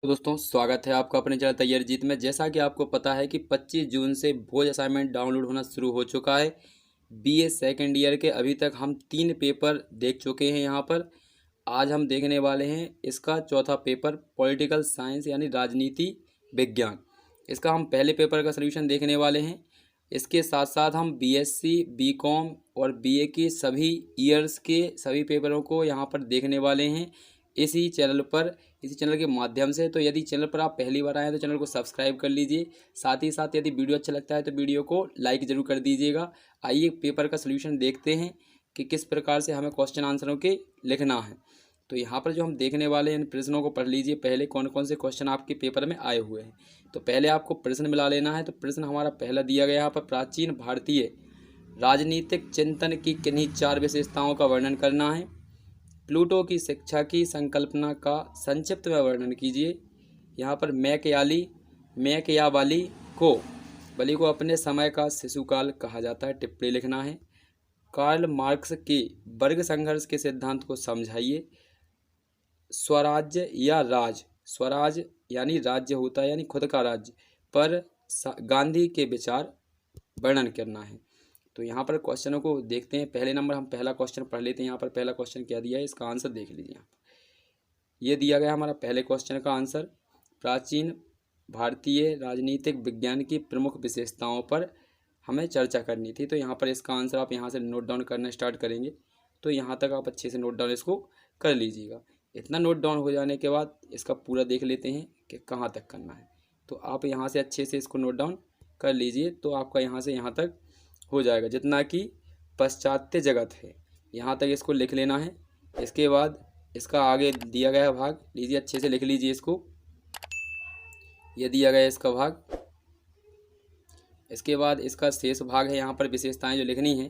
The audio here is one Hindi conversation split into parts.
तो दोस्तों स्वागत है आपका अपने चैनल तैयारी जीत में। जैसा कि आपको पता है कि 25 जून से भोज असाइनमेंट डाउनलोड होना शुरू हो चुका है। बीए सेकेंड ईयर के अभी तक हम 3 पेपर देख चुके हैं। यहाँ पर आज हम देखने वाले हैं इसका चौथा पेपर, पॉलिटिकल साइंस यानी राजनीति विज्ञान। इसका हम पहले पेपर का सलूशन देखने वाले हैं। इसके साथ साथ हम बीएससी, बीकॉम और बीए की सभी ईयर्स के सभी पेपरों को यहाँ पर देखने वाले हैं इसी चैनल के माध्यम से। तो यदि चैनल पर आप पहली बार आए हैं तो चैनल को सब्सक्राइब कर लीजिए। साथ ही साथ यदि वीडियो अच्छा लगता है तो वीडियो को लाइक ज़रूर कर दीजिएगा। आइए पेपर का सलूशन देखते हैं कि किस प्रकार से हमें क्वेश्चन आंसरों के लिखना है। तो यहाँ पर जो हम देखने वाले हैं इन प्रश्नों को पढ़ लीजिए। पहले कौन कौन से क्वेश्चन आपके पेपर में आए हुए हैं तो पहले आपको प्रश्न मिला लेना है। तो प्रश्न हमारा पहला दिया गया यहाँ पर, प्राचीन भारतीय राजनीतिक चिंतन की किन्हीं 4 विशेषताओं का वर्णन करना है। प्लूटो की शिक्षा की संकल्पना का संक्षिप्त में वर्णन कीजिए। यहाँ पर मैकियावाली को अपने समय का शिशुकाल कहा जाता है, टिप्पणी लिखना है। कार्ल मार्क्स के वर्ग संघर्ष के सिद्धांत को समझाइए। स्वराज्य या राज, स्वराज यानी राज्य होता है यानी खुद का राज्य, पर गांधी के विचार वर्णन करना है। तो यहाँ पर क्वेश्चनों को देखते हैं। पहले नंबर हम पहला क्वेश्चन पढ़ लेते हैं। यहाँ पर पहला क्वेश्चन क्या दिया है इसका आंसर देख लीजिए। यहाँ पर ये दिया गया हमारा पहले क्वेश्चन का आंसर, प्राचीन भारतीय राजनीतिक विज्ञान की प्रमुख विशेषताओं पर हमें चर्चा करनी थी। तो यहाँ पर इसका आंसर आप यहाँ से नोट डाउन करना स्टार्ट करेंगे। तो यहाँ तक आप अच्छे से नोट डाउन इसको कर लीजिएगा। इतना नोट डाउन हो जाने के बाद इसका पूरा देख लेते हैं कि कहाँ तक करना है। तो आप यहाँ से अच्छे से इसको नोट डाउन कर लीजिए। तो आपका यहाँ से यहाँ तक हो जाएगा जितना कि पाश्चात्य जगत है, यहाँ तक इसको लिख लेना है। इसके बाद इसका आगे दिया गया भाग लीजिए, अच्छे से लिख लीजिए इसको। ये दिया गया इसका भाग। इसके बाद इसका शेष भाग है, यहाँ पर विशेषताएं जो लिखनी हैं।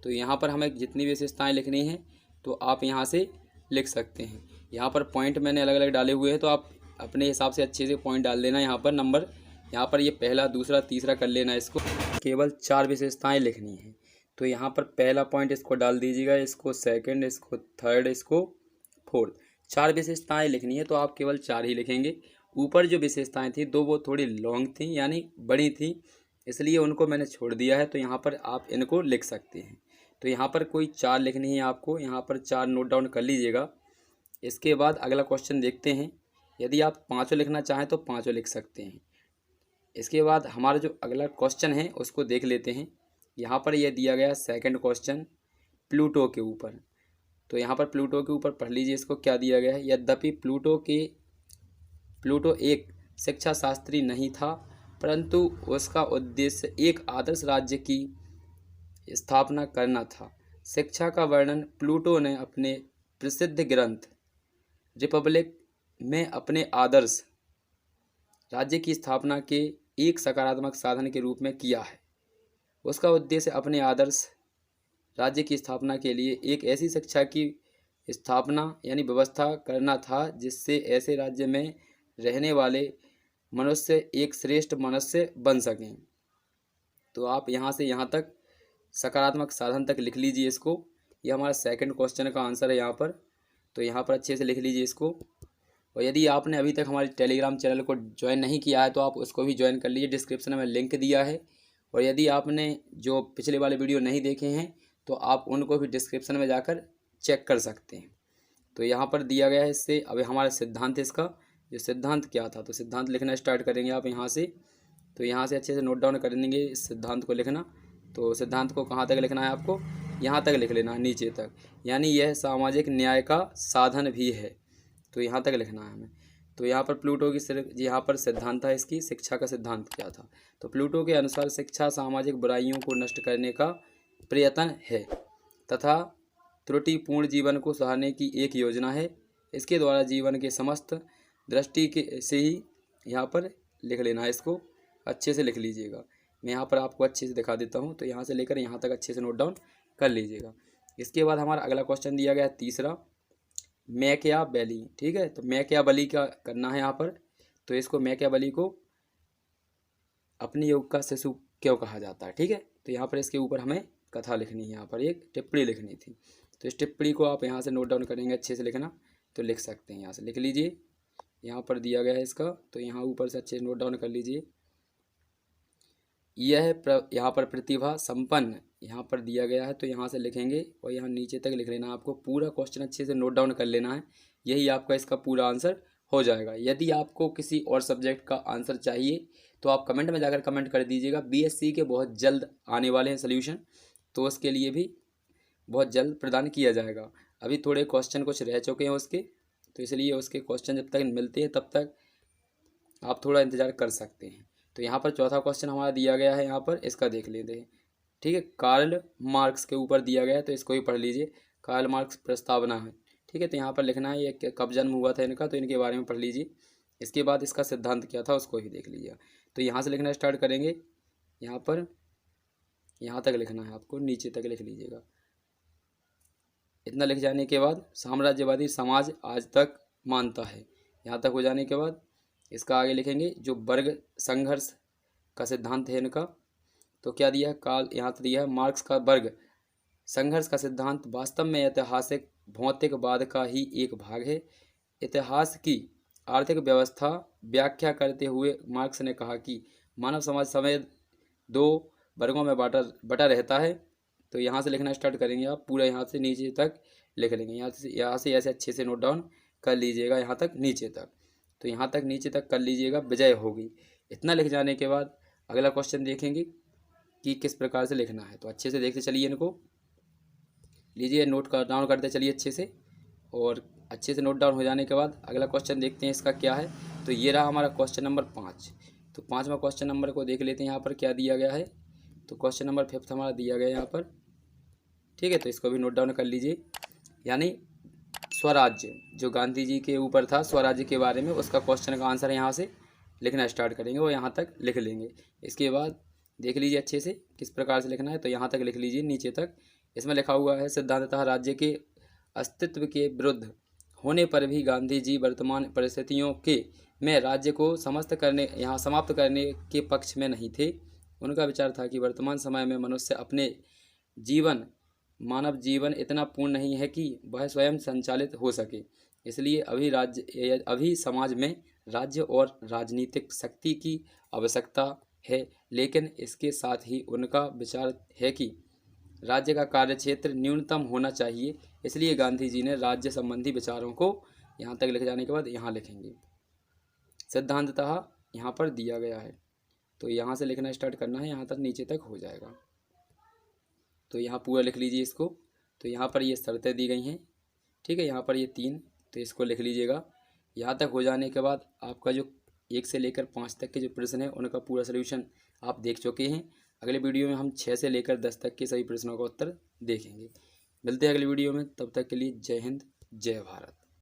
तो यहाँ पर हमें जितनी विशेषताएं लिखनी हैं तो आप यहाँ से लिख सकते हैं। यहाँ पर पॉइंट मैंने अलग अलग डाले हुए हैं, तो आप अपने हिसाब से अच्छे से पॉइंट डाल देना। यहाँ पर नंबर, यहाँ पर ये पहला, दूसरा, तीसरा कर लेना इसको। केवल 4 विशेषताएं लिखनी हैं। तो यहाँ पर पहला पॉइंट इसको डाल दीजिएगा, इसको सेकंड, इसको थर्ड, इसको फोर्थ। 4 विशेषताएं लिखनी है तो आप केवल 4 ही लिखेंगे। ऊपर जो विशेषताएं थी दो वो थोड़ी लॉन्ग थी यानी बड़ी थी, इसलिए उनको मैंने छोड़ दिया है। तो यहाँ पर आप इनको लिख सकते हैं। तो यहाँ पर कोई 4 लिखनी है आपको, यहाँ पर 4 नोट डाउन कर लीजिएगा। इसके बाद अगला क्वेश्चन देखते हैं। यदि आप 5 लिखना चाहें तो 5 लिख सकते हैं। इसके बाद हमारा जो अगला क्वेश्चन है उसको देख लेते हैं। यहाँ पर यह दिया गया सेकंड क्वेश्चन प्लूटो के ऊपर। तो यहाँ पर प्लूटो के ऊपर पढ़ लीजिए इसको क्या दिया गया है। यद्यपि प्लूटो एक शिक्षा शास्त्री नहीं था, परंतु उसका उद्देश्य एक आदर्श राज्य की स्थापना करना था। शिक्षा का वर्णन प्लूटो ने अपने प्रसिद्ध ग्रंथ रिपब्लिक में अपने आदर्श राज्य की स्थापना के एक सकारात्मक साधन के रूप में किया है। उसका उद्देश्य अपने आदर्श राज्य की स्थापना के लिए एक ऐसी शिक्षा की स्थापना यानी व्यवस्था करना था जिससे ऐसे राज्य में रहने वाले मनुष्य एक श्रेष्ठ मनुष्य बन सकें। तो आप यहाँ से यहाँ तक सकारात्मक साधन तक लिख लीजिए इसको। यह हमारा सेकंड क्वेश्चन का आंसर है यहाँ पर। तो यहाँ पर अच्छे से लिख लीजिए इसको। और यदि आपने अभी तक हमारे टेलीग्राम चैनल को ज्वाइन नहीं किया है तो आप उसको भी ज्वाइन कर लीजिए, डिस्क्रिप्शन में लिंक दिया है। और यदि आपने जो पिछले वाले वीडियो नहीं देखे हैं तो आप उनको भी डिस्क्रिप्शन में जाकर चेक कर सकते हैं। तो यहाँ पर दिया गया है इससे। अब हमारा सिद्धांत, इसका जो सिद्धांत क्या था, तो सिद्धांत लिखना स्टार्ट करेंगे आप यहाँ से। तो यहाँ से अच्छे से नोट डाउन करेंगे इस सिद्धांत को लिखना। तो सिद्धांत को कहाँ तक लिखना है आपको, यहाँ तक लिख लेना है, नीचे तक। यानी यह सामाजिक न्याय का साधन भी है, तो यहाँ तक लिखना है हमें। तो यहाँ पर प्लूटो की सिर्फ यहाँ पर सिद्धांत था इसकी, शिक्षा का सिद्धांत क्या था। तो प्लूटो के अनुसार शिक्षा सामाजिक बुराइयों को नष्ट करने का प्रयत्न है तथा त्रुटिपूर्ण जीवन को सहारने की एक योजना है। इसके द्वारा जीवन के समस्त दृष्टि के से ही यहाँ पर लिख लेना है इसको, अच्छे से लिख लीजिएगा। मैं यहाँ पर आपको अच्छे से दिखा देता हूँ। तो यहाँ से लेकर यहाँ तक अच्छे से नोट डाउन कर लीजिएगा। इसके बाद हमारा अगला क्वेश्चन दिया गया है तीसरा, मैकियावेली। ठीक है, तो मैकियावेली का करना है यहाँ पर। तो इसको मैकियावेली को अपने युग का शिशु क्यों कहा जाता है। ठीक है, तो यहाँ पर इसके ऊपर हमें कथा लिखनी है, यहाँ पर एक टिप्पणी लिखनी थी। तो इस टिप्पणी को आप यहाँ से नोट डाउन करेंगे, अच्छे से लिखना। तो लिख सकते हैं, यहाँ से लिख लीजिए। यहाँ पर दिया गया है इसका, तो यहाँ ऊपर से अच्छे नोट डाउन कर लीजिए। यहाँ पर प्रतिभा संपन्न यहाँ पर दिया गया है, तो यहाँ से लिखेंगे और यहाँ नीचे तक लिख लेना है। आपको पूरा क्वेश्चन अच्छे से नोट डाउन कर लेना है, यही आपका इसका पूरा आंसर हो जाएगा। यदि आपको किसी और सब्जेक्ट का आंसर चाहिए तो आप कमेंट में जाकर कमेंट कर दीजिएगा। बीएससी के बहुत जल्द आने वाले हैं सोल्यूशन, तो उसके लिए भी बहुत जल्द प्रदान किया जाएगा। अभी थोड़े क्वेश्चन कुछ रह चुके हैं उसके, तो इसलिए उसके क्वेश्चन जब तक मिलते हैं तब तक आप थोड़ा इंतज़ार कर सकते हैं। तो यहाँ पर चौथा क्वेश्चन हमारा दिया गया है, यहाँ पर इसका देख लेते हैं। ठीक है, कार्ल मार्क्स के ऊपर दिया गया है, तो इसको भी पढ़ लीजिए। कार्ल मार्क्स प्रस्तावना है। ठीक है, तो यहाँ पर लिखना है ये कब जन्म हुआ था इनका, तो इनके बारे में पढ़ लीजिए। इसके बाद इसका सिद्धांत क्या था उसको ही देख लीजिए। तो यहाँ से लिखना स्टार्ट करेंगे, यहाँ पर यहाँ तक लिखना है आपको, नीचे तक लिख लीजिएगा। इतना लिख जाने के बाद साम्राज्यवादी समाज आज तक मानता है, यहाँ तक हो जाने के बाद इसका आगे लिखेंगे जो वर्ग संघर्ष का सिद्धांत है इनका। तो क्या दिया है, काल यहाँ से दिया है मार्क्स का वर्ग संघर्ष का सिद्धांत वास्तव में ऐतिहासिक भौतिकवाद का ही एक भाग है। इतिहास की आर्थिक व्यवस्था व्याख्या करते हुए मार्क्स ने कहा कि मानव समाज समेत दो वर्गों में बटा रहता है। तो यहाँ से लिखना स्टार्ट करेंगे आप, पूरा यहाँ से नीचे तक लिख लेंगे। यहाँ से ऐसे अच्छे से नोट डाउन कर लीजिएगा, यहाँ तक नीचे तक। तो यहाँ तक नीचे तक कर लीजिएगा, विजय होगी। इतना लिख जाने के बाद अगला क्वेश्चन देखेंगे कि किस प्रकार से लिखना है। तो अच्छे से देखते चलिए, इनको लीजिए, नोट डाउन करते चलिए अच्छे से। और अच्छे से नोट डाउन हो जाने के बाद अगला क्वेश्चन देखते हैं इसका क्या है। तो ये रहा हमारा क्वेश्चन नंबर 5। तो 5वां क्वेश्चन नंबर को देख लेते हैं यहाँ पर क्या दिया गया है। तो क्वेश्चन नंबर 5 हमारा दिया गया है यहाँ पर। ठीक है, तो इसको भी नोट डाउन कर लीजिए। यानी स्वराज्य जो गांधी जी के ऊपर था, स्वराज्य के बारे में, उसका क्वेश्चन का आंसर यहाँ से लिखना स्टार्ट करेंगे और यहाँ तक लिख लेंगे। इसके बाद देख लीजिए अच्छे से किस प्रकार से लिखना है। तो यहाँ तक लिख लीजिए नीचे तक। इसमें लिखा हुआ है सिद्धांततः राज्य के अस्तित्व के विरुद्ध होने पर भी गांधी जी वर्तमान परिस्थितियों के में राज्य को समाप्त करने के पक्ष में नहीं थे। उनका विचार था कि वर्तमान समय में मनुष्य अपने मानव जीवन इतना पूर्ण नहीं है कि वह स्वयं संचालित हो सके। इसलिए अभी समाज में राज्य और राजनीतिक शक्ति की आवश्यकता है, लेकिन इसके साथ ही उनका विचार है कि राज्य का कार्यक्षेत्र न्यूनतम होना चाहिए। इसलिए गांधी जी ने राज्य संबंधी विचारों को यहाँ तक लिख जाने के बाद यहाँ लिखेंगे सिद्धांततः यहाँ पर दिया गया है। तो यहाँ से लिखना स्टार्ट करना है, यहाँ तक नीचे तक हो जाएगा। तो यहाँ पूरा लिख लीजिए इसको। तो यहाँ पर ये शर्तें दी गई हैं। ठीक है, यहाँ पर ये 3, तो इसको लिख लीजिएगा। यहाँ तक हो जाने के बाद आपका जो 1 से लेकर 5 तक के जो प्रश्न है उनका पूरा सोल्यूशन आप देख चुके हैं। अगले वीडियो में हम 6 से लेकर 10 तक के सभी प्रश्नों का उत्तर देखेंगे। मिलते हैं अगले वीडियो में, तब तक के लिए जय हिंद, जय भारत।